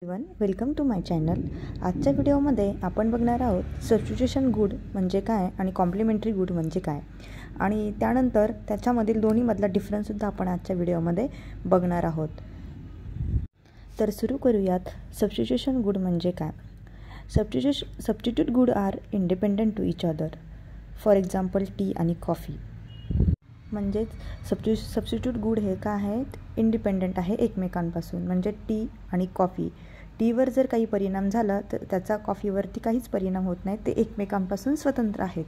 Welcome to my channel. आजच्या व्हिडिओमध्ये आपण बघणार आहोत सबस्टिट्यूशन गुड म्हणजे काय आणि कॉम्प्लिमेंटरी गुड म्हणजे काय, आणि त्यानंतर त्याच्यामधील दोन्हीमधला डिफरन्ससुद्धा आपण आजच्या व्हिडिओमध्ये बघणार आहोत। तर सुरू करूयात। सबस्टिट्यूशन गुड म्हणजे काय? Substitute good are independent to each other. For example tea आणि कॉफी। म्हणजेच सबस्टिट्यूट गुड हे काय आहेत? इंडिपेंडेंट आहे एकमेकांपासून। म्हणजे टी आणि कॉफी, टीवर जर काही परिणाम झाला तर त्याचा कॉफीवरती काहीच परिणाम होत नाही, ते एकमेकांपासून स्वतंत्र आहेत।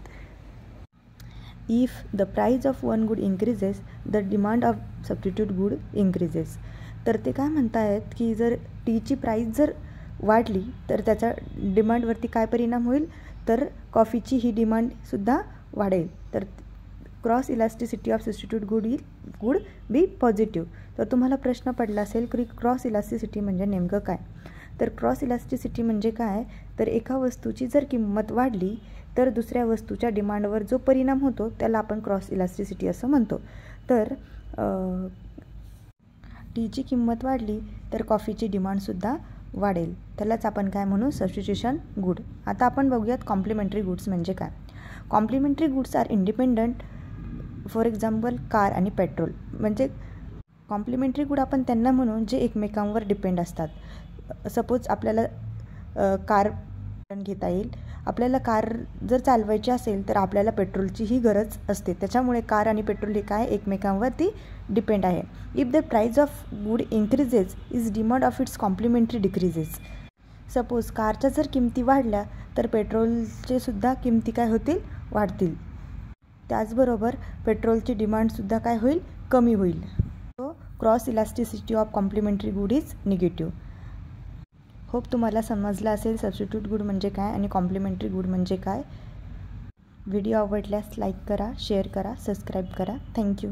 If the price of one good increases the demand of substitute good increases. तर ते काय म्हणतायत की जर टीची प्राइस जर वाढली तर त्याच्या डिमांडवरती काय परिणाम होईल, तर कॉफीची ही डिमांडसुद्धा वाढेल। तर cross elasticity of substitute good be positive. तर तुम्हाला प्रश्न पडला असेल की क्रॉस इलास्टिसिटी म्हणजे नेमकं काय? तर क्रॉस इलास्टिसिटी म्हणजे काय, तर एका वस्तूची जर किंमत वाढली तर दुसऱ्या वस्तूच्या डिमांडवर जो परिणाम होतो त्याला आपण क्रॉस इलास्टिसिटी असं म्हणतो। तर टीची किंमत वाढली तर कॉफीची डिमांडसुद्धा वाढेल, त्यालाच आपण काय म्हणू? Substitution good. आता आपण बघूयात कॉम्प्लिमेंटरी गुड्स म्हणजे काय। Complementary goods are independent. For example car आणि पेट्रोल। म्हणजे कॉम्प्लिमेंटरी गुड आपण त्यांना म्हणून जे एकमेकांवर डिपेंड असतात। सपोज आपल्याला कार घेता येईल। आपल्याला कार जर चालवायची असेल तर आपल्याला पेट्रोलचीही गरज असते, त्याच्यामुळे कार आणि पेट्रोल हे काय एकमेकांवरती डिपेंड आहे। If the price of good increases is demand of its complementary decreases. Suppose कारच्या जर किमती वाढल्या तर पेट्रोलचे सुद्धा किमती काय होतील? वाढतील। त्याचबरोबर पेट्रोलची डिमांडसुद्धा काय होईल? कमी होईल। So cross elasticity of complementary good is negative. Hope तुम्हाला समजलं असेल सबस्टिट्यूट गुड म्हणजे काय आणि कॉम्प्लिमेंटरी गुड म्हणजे काय। व्हिडिओ आवडल्यास लाईक करा, शेअर करा, सबस्क्राईब करा। थँक्यू।